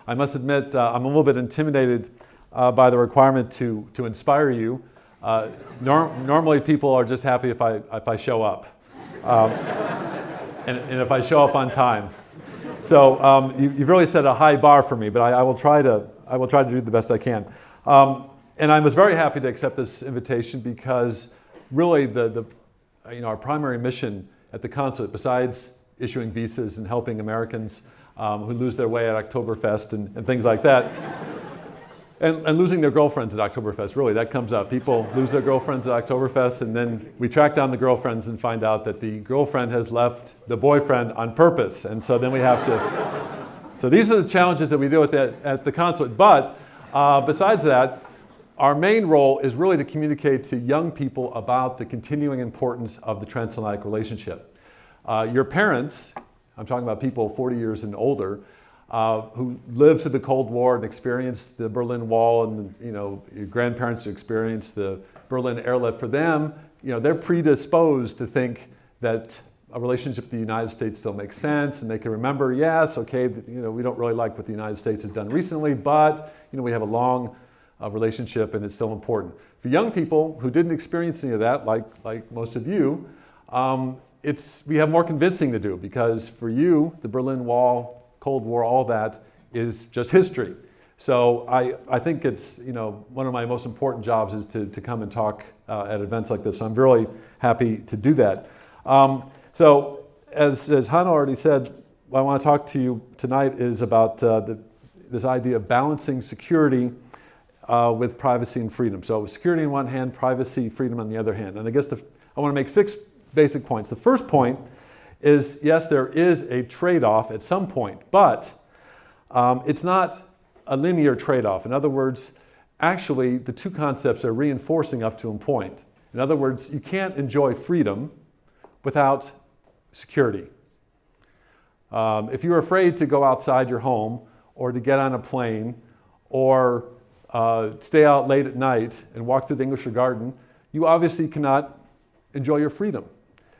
I must admit I'm a little bit intimidated by the requirement to inspire you. Normally people are just happy if I show up, and if I show up on time. So you've really set a high bar for me, but I will try to do the best I can. And I was very happy to accept this invitation because really our primary mission at the consulate, besides issuing visas and helping Americans who lose their way at Oktoberfest and things like that, and losing their girlfriends at Oktoberfest, really, that comes up. People lose their girlfriends at Oktoberfest, and then we track down the girlfriends and find out that the girlfriend has left the boyfriend on purpose, and so then we have to... So these are the challenges that we deal with at the consulate, but besides that, our main role is really to communicate to young people about the continuing importance of the transatlantic relationship. Your parents, I'm talking about people 40 years and older, who lived through the Cold War and experienced the Berlin Wall, and your grandparents who experienced the Berlin airlift, for them, they're predisposed to think that a relationship with the United States still makes sense, and they can remember, yes, okay, we don't really like what the United States has done recently, but we have a long relationship and it's still important. For young people who didn't experience any of that, like most of you, we have more convincing to do, because for you, the Berlin Wall, Cold War, all that is just history. So I think it's one of my most important jobs is to come and talk at events like this. So I'm really happy to do that. So as Hannah already said, what I want to talk to you tonight is about this idea of balancing security with privacy and freedom. So security on one hand, privacy, freedom on the other hand. And I guess I want to make 6 basic points. The first point is, yes, there is a trade-off at some point, but it's not a linear trade-off. In other words, actually, the two concepts are reinforcing up to a point. In other words, you can't enjoy freedom without security. If you're afraid to go outside your home, or to get on a plane, or stay out late at night and walk through the English garden, you obviously cannot enjoy your freedom.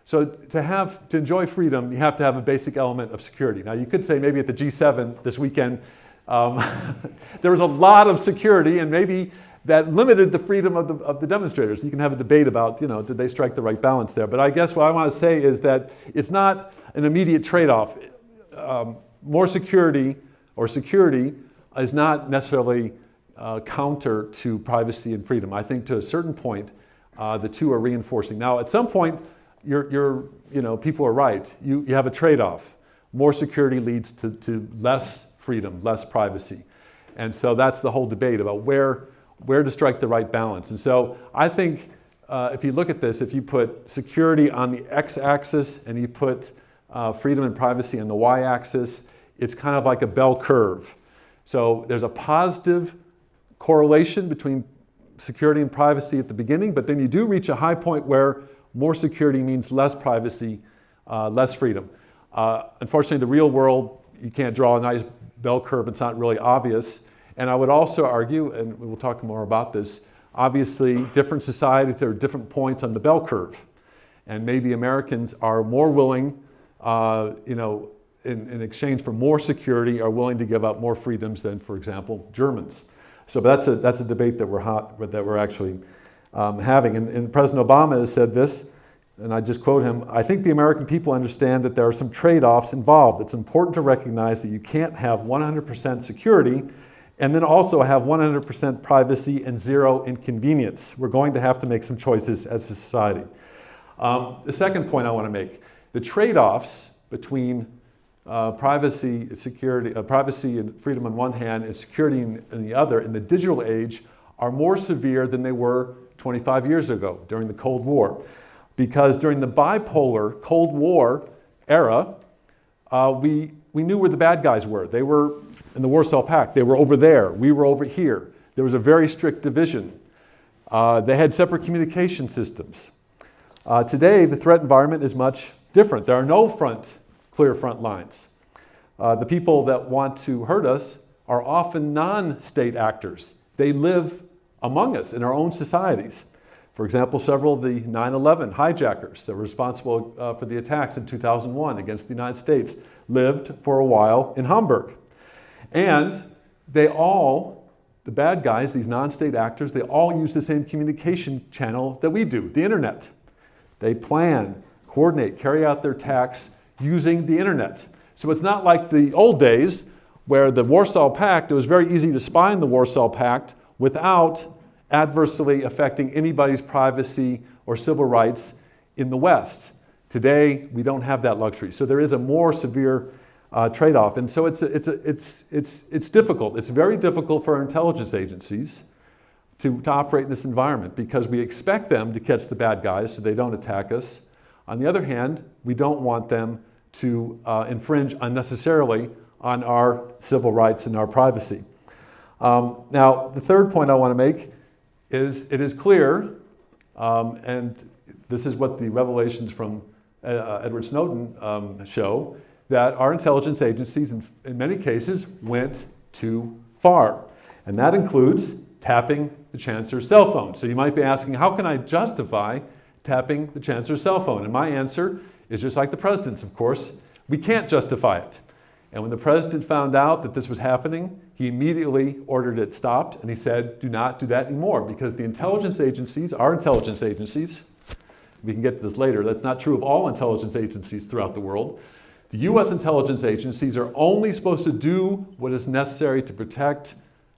So to enjoy freedom, you have to have a basic element of security. Now you could say maybe at the G7 this weekend, there was a lot of security, and maybe that limited the freedom of the demonstrators. You can have a debate about, did they strike the right balance there? But I guess what I want to say is that it's not an immediate trade-off. More security or security is not necessarily counter to privacy and freedom. I think to a certain point, the two are reinforcing. Now, at some point, people are right. You have a trade-off. More security leads to less freedom, less privacy. And so that's the whole debate about where to strike the right balance. And so I think if you look at this, if you put security on the x-axis and you put freedom and privacy on the y-axis, it's kind of like a bell curve. So there's a positive correlation between security and privacy at the beginning, but then you do reach a high point where more security means less privacy, less freedom. Unfortunately, the real world, you can't draw a nice bell curve. It's not really obvious. And I would also argue, and we'll talk more about this, obviously different societies, there are different points on the bell curve. And maybe Americans are more willing, in exchange for more security, are willing to give up more freedoms than, for example, Germans. So that's a debate that we're actually having. And President Obama has said this, and I just quote him, "I think the American people understand that there are some trade-offs involved. It's important to recognize that you can't have 100% security and then also have 100% privacy and zero inconvenience. We're going to have to make some choices as a society." The second point I want to make, the trade-offs between privacy and freedom on one hand and security on the other in the digital age are more severe than they were 25 years ago during the Cold War. Because during the bipolar Cold War era, we knew where the bad guys were. They were in the Warsaw Pact. They were over there. We were over here. There was a very strict division. They had separate communication systems. Today, the threat environment is much different. There are no clear front lines. The people that want to hurt us are often non-state actors. They live among us in our own societies. For example, several of the 9/11 hijackers that were responsible for the attacks in 2001 against the United States lived for a while in Hamburg. And the bad guys, these non-state actors, they all use the same communication channel that we do, the internet. They plan, coordinate, carry out their attacks using the internet. So it's not like the old days where the Warsaw Pact, it was very easy to spy on the Warsaw Pact without adversely affecting anybody's privacy or civil rights in the West. Today, we don't have that luxury. So there is a more severe trade-off. And so it's difficult. It's very difficult for our intelligence agencies to operate in this environment because we expect them to catch the bad guys so they don't attack us. On the other hand, we don't want them to infringe unnecessarily on our civil rights and our privacy. Now, the third point I want to make is it is clear, and this is what the revelations from Edward Snowden show, that our intelligence agencies in many cases went too far. And that includes tapping the chancellor's cell phone. So you might be asking, how can I justify tapping the chancellor's cell phone? And my answer is just like the president's, of course. We can't justify it. And when the president found out that this was happening, he immediately ordered it stopped, and he said, do not do that anymore, because the intelligence agencies, our intelligence agencies, we can get to this later, that's not true of all intelligence agencies throughout the world. The US intelligence agencies are only supposed to do what is necessary to protect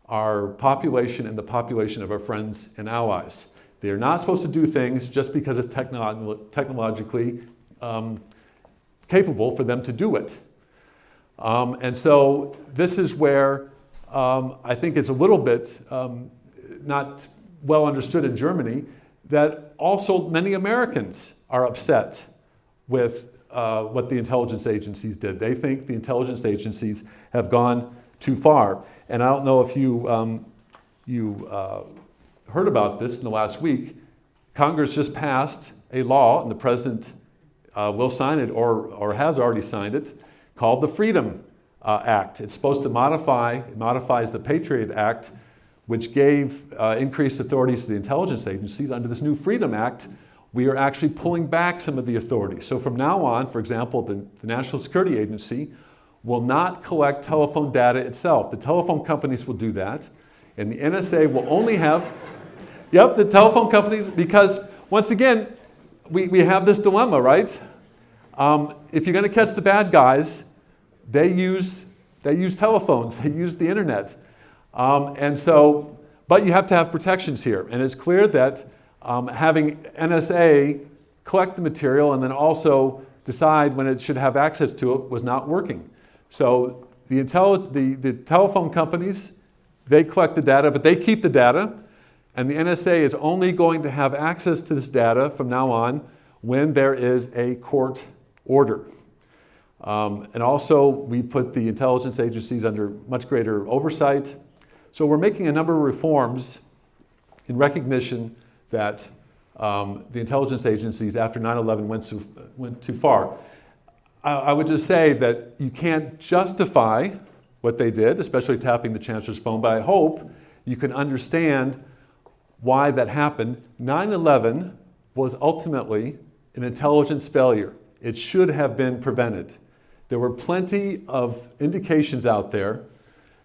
our population and the population of our friends and allies. They are not supposed to do things just because it's technologically capable for them to do it. And so this is where I think it's a little bit not well understood in Germany that also many Americans are upset with what the intelligence agencies did. They think the intelligence agencies have gone too far. And I don't know if you heard about this in the last week. Congress just passed a law, and the president will sign it or has already signed it, called the Freedom Act. It's supposed to modifies the Patriot Act, which gave increased authorities to the intelligence agencies. Under this new Freedom Act, we are actually pulling back some of the authority. So from now on, for example, the National Security Agency will not collect telephone data itself. The telephone companies will do that. And the NSA will only have, the telephone companies, because once again, we have this dilemma, right? If you're going to catch the bad guys, they use telephones, they use the internet. And so, but you have to have protections here. And it's clear that having NSA collect the material and then also decide when it should have access to it was not working. So the telephone companies, they collect the data, but they keep the data. And the NSA is only going to have access to this data from now on when there is a court order. And also, we put the intelligence agencies under much greater oversight. So we're making a number of reforms in recognition that the intelligence agencies after 9/11 went too far. I would just say that you can't justify what they did, especially tapping the chancellor's phone, but I hope you can understand why that happened. 9/11 was ultimately an intelligence failure. It should have been prevented. There were plenty of indications out there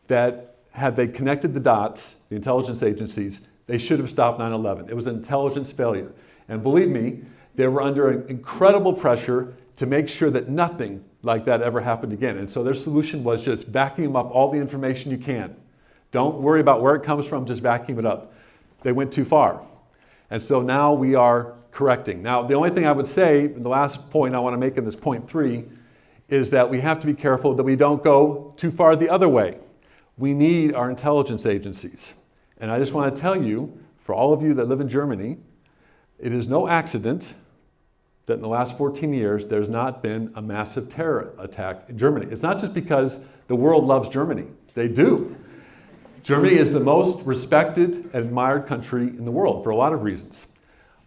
that had they connected the dots, the intelligence agencies, they should have stopped 9/11. It was an intelligence failure. And believe me, they were under incredible pressure to make sure that nothing like that ever happened again. And so their solution was just vacuum up all the information you can. Don't worry about where it comes from, just vacuum it up. They went too far. And so now we are correcting. Now, the only thing I would say, and the last point I want to make in this point 3, is that we have to be careful that we don't go too far the other way. We need our intelligence agencies. And I just want to tell you, for all of you that live in Germany, it is no accident that in the last 14 years, there's not been a massive terror attack in Germany. It's not just because the world loves Germany. They do. Germany is the most respected and admired country in the world for a lot of reasons.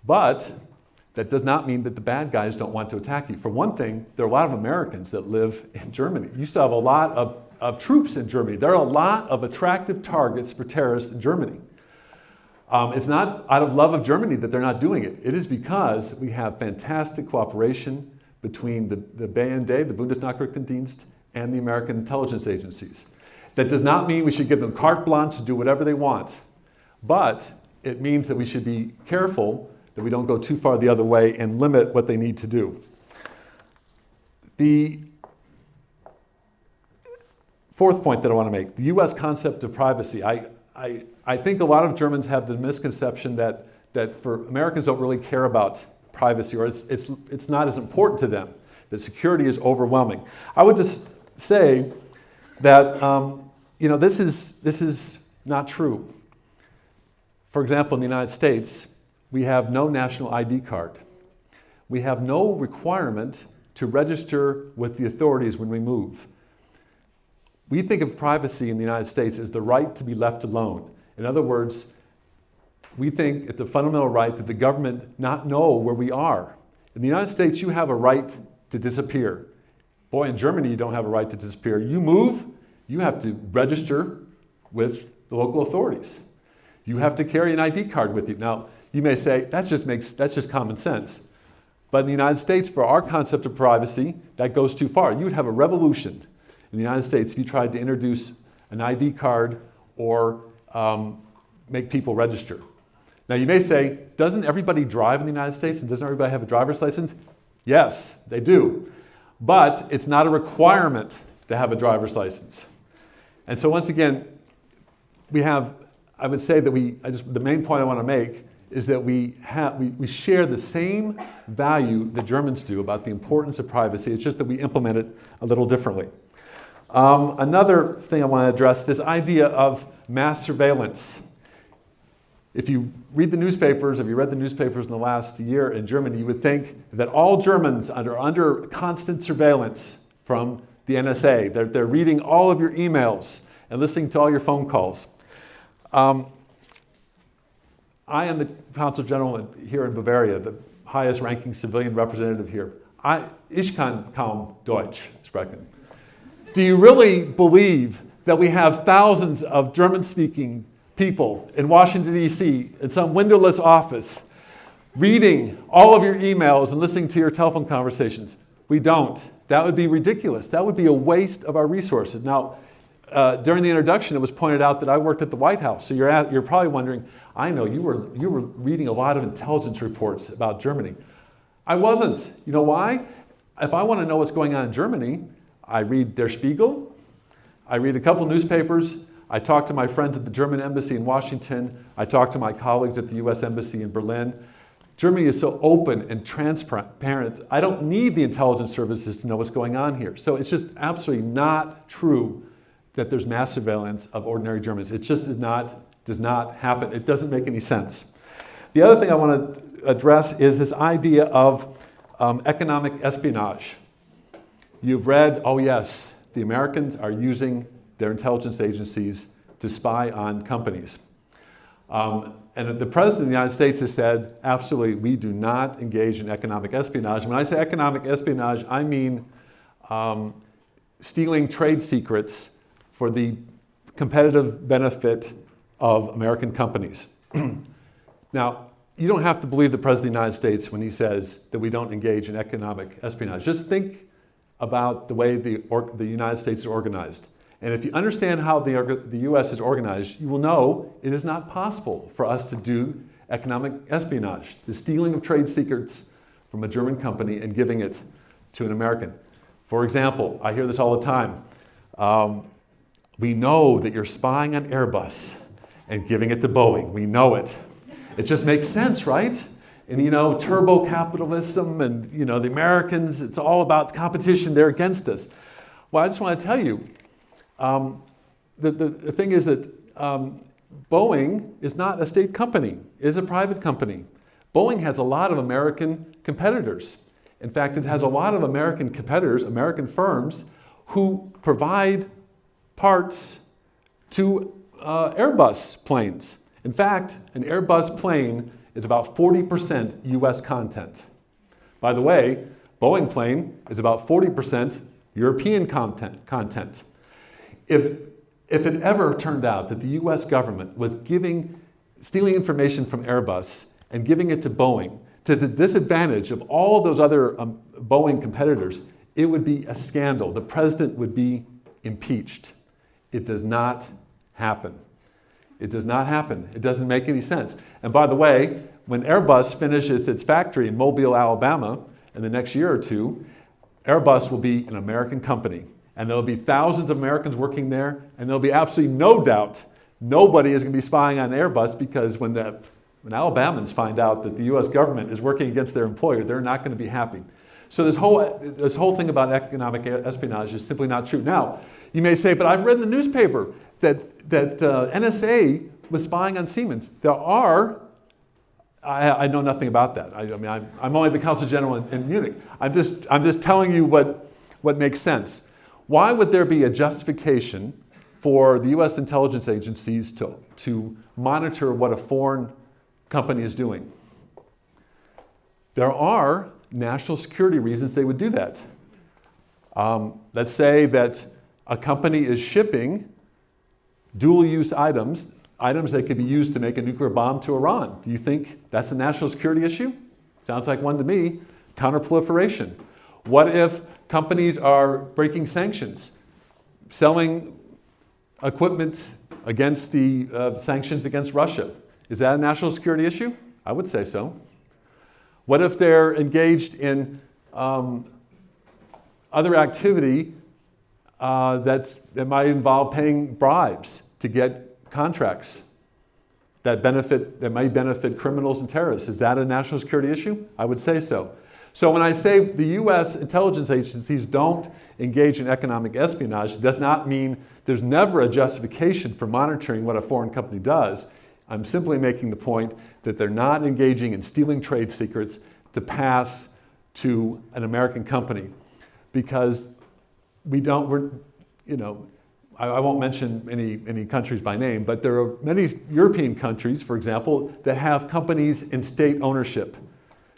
But that does not mean that the bad guys don't want to attack you. For one thing, there are a lot of Americans that live in Germany. You still have a lot of troops in Germany. There are a lot of attractive targets for terrorists in Germany. It's not out of love of Germany that they're not doing it. It is because we have fantastic cooperation between the BND, the Bundesnachrichtendienst, and the American intelligence agencies. That does not mean we should give them carte blanche to do whatever they want, but it means that we should be careful that we don't go too far the other way and limit what they need to do. The fourth point that I want to make, the US concept of privacy. I think a lot of Germans have the misconception that for Americans don't really care about privacy, or it's not as important to them, that security is overwhelming. I would just say that this is not true. For example, in the United States, we have no national ID card. We have no requirement to register with the authorities when we move. We think of privacy in the United States as the right to be left alone. In other words, we think it's a fundamental right that the government not know where we are. In the United States, you have a right to disappear. Boy, in Germany, you don't have a right to disappear. You move, you have to register with the local authorities. You have to carry an ID card with you. Now, you may say, that's just common sense. But in the United States, for our concept of privacy, that goes too far. You would have a revolution in the United States if you tried to introduce an ID card or make people register. Now, you may say, doesn't everybody drive in the United States and doesn't everybody have a driver's license? Yes, they do. But it's not a requirement to have a driver's license. And so once again, I would say that the main point I want to make is that we share the same value the Germans do about the importance of privacy. It's just that we implement it a little differently. Another thing I want to address, this idea of mass surveillance. If you read the newspapers, if you read the newspapers in the last year in Germany, you would think that all Germans are under constant surveillance from the NSA. They're reading all of your emails and listening to all your phone calls. I am the Consul General here in Bavaria, the highest ranking civilian representative here. Ich kann kaum Deutsch sprechen. Do you really believe that we have thousands of German-speaking people in Washington, D.C., in some windowless office, reading all of your emails and listening to your telephone conversations? We don't. That would be ridiculous. That would be a waste of our resources. Now, during the introduction, it was pointed out that I worked at the White House. So you're probably wondering, I know you were reading a lot of intelligence reports about Germany. I wasn't. You know why? If I want to know what's going on in Germany, I read Der Spiegel, I read a couple newspapers, I talk to my friends at the German embassy in Washington, I talk to my colleagues at the US embassy in Berlin. Germany is so open and transparent. I don't need the intelligence services to know what's going on here. So it's just absolutely not true that there's mass surveillance of ordinary Germans. It just does not happen. It doesn't make any sense. The other thing I want to address is this idea of economic espionage. You've read, oh yes, the Americans are using their intelligence agencies to spy on companies. And the President of the United States has said, absolutely, we do not engage in economic espionage. When I say economic espionage, I mean stealing trade secrets for the competitive benefit of American companies. Now, you don't have to believe the President of the United States when he says that we don't engage in economic espionage. Just think about the way the United States is organized. And if you understand how the US is organized, you will know it is not possible for us to do economic espionage, the stealing of trade secrets from a German company and giving it to an American. For example, I hear this all the time. We know that you're spying on Airbus and giving it to Boeing. We know it. It just makes sense, right? And turbo capitalism and the Americans, it's all about competition, they're against us. Well, I just want to tell you, the thing is that Boeing is not a state company, it is a private company. Boeing has a lot of American competitors. In fact, it has a lot of American competitors, American firms, who provide parts to Airbus planes. In fact, an Airbus plane is about 40% US content. By the way, Boeing plane is about 40% European content. If it ever turned out that the US government was stealing information from Airbus and giving it to Boeing to the disadvantage of all those other Boeing competitors, it would be a scandal. The president would be impeached. It does not happen. It does not happen. It doesn't make any sense. And by the way, when Airbus finishes its factory in Mobile, Alabama, in the next year or two, Airbus will be an American company. And there'll be thousands of Americans working there, and there'll be absolutely no doubt nobody is going to be spying on Airbus, because when Alabamans find out that the US government is working against their employer, they're not going to be happy. So this whole thing about economic espionage is simply not true. Now, you may say, but I've read in the newspaper that NSA was spying on Siemens. I know nothing about that. I'm only the Consul General in Munich. I'm just telling you what makes sense. Why would there be a justification for the US intelligence agencies to monitor what a foreign company is doing? There are national security reasons they would do that. Let's say that a company is shipping dual-use items that could be used to make a nuclear bomb to Iran. Do you think that's a national security issue? Sounds like one to me. Counterproliferation. What if companies are breaking sanctions, selling equipment against the sanctions against Russia? Is that a national security issue? I would say so. What if they're engaged in other activity that might involve paying bribes to get contracts that might benefit criminals and terrorists? Is that a national security issue? I would say so. So when I say the US intelligence agencies don't engage in economic espionage, it does not mean there's never a justification for monitoring what a foreign company does. I'm simply making the point that they're not engaging in stealing trade secrets to pass to an American company, because I won't mention any countries by name, but there are many European countries, for example, that have companies in state ownership,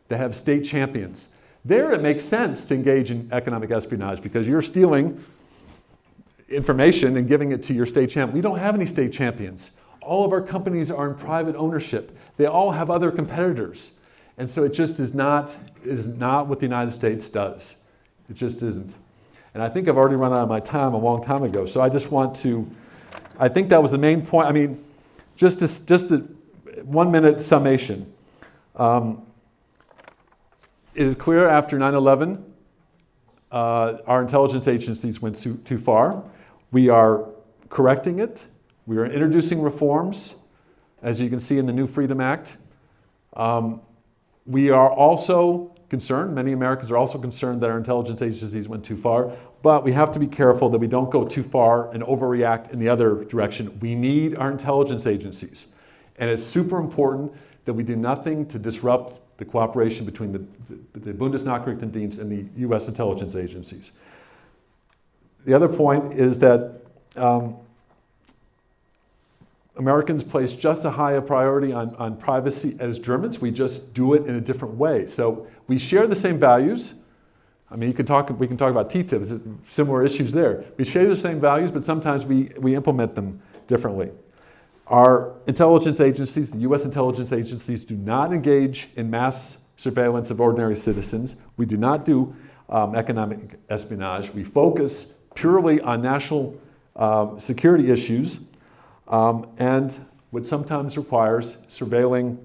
that have state champions. There it makes sense to engage in economic espionage, because you're stealing information and giving it to your state champion. We don't have any state champions. All of our companies are in private ownership. They all have other competitors. And so it just is not what the United States does. It just isn't. And I think I've already run out of my time a long time ago. So I just want to, I think that was the main point. I mean, just a 1 minute summation. It is clear after 9/11, our intelligence agencies went too far. We are correcting it. We are introducing reforms, as you can see in the new Freedom Act. We are also concerned, many Americans are also concerned that our intelligence agencies went too far, but we have to be careful that we don't go too far and overreact in the other direction. We need our intelligence agencies. And it's super important that we do nothing to disrupt the cooperation between the Bundesnachrichtendienst and the US intelligence agencies. The other point is that Americans place just as high a priority on privacy as Germans. We just do it in a different way. So we share the same values. I mean, we can talk about TTIP, similar issues there. We share the same values, but sometimes we implement them differently. Our intelligence agencies, the US intelligence agencies, do not engage in mass surveillance of ordinary citizens. We do not do economic espionage. We focus purely on national security issues, and what sometimes requires surveilling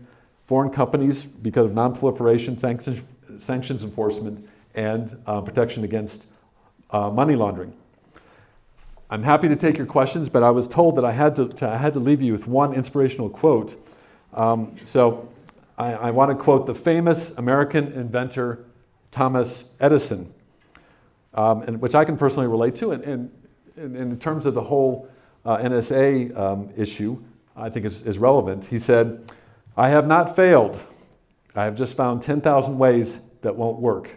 foreign companies because of non-proliferation, sanctions enforcement, and protection against money laundering. I'm happy to take your questions, but I was told that I had to leave you with one inspirational quote. So I want to quote the famous American inventor Thomas Edison, and which I can personally relate to, and in terms of the whole NSA issue, I think is relevant. He said, "I have not failed. I have just found 10,000 ways that won't work."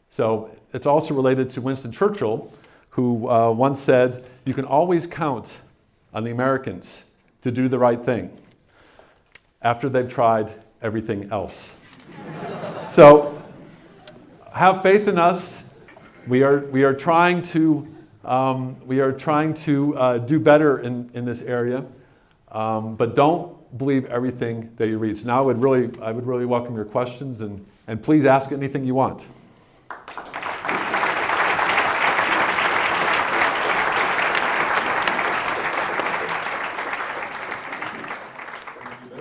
So it's also related to Winston Churchill, who once said, "You can always count on the Americans to do the right thing after they've tried everything else." So have faith in us. We are trying to do better in this area, but don't believe everything that you read. So now I would really welcome your questions, and please ask anything you want.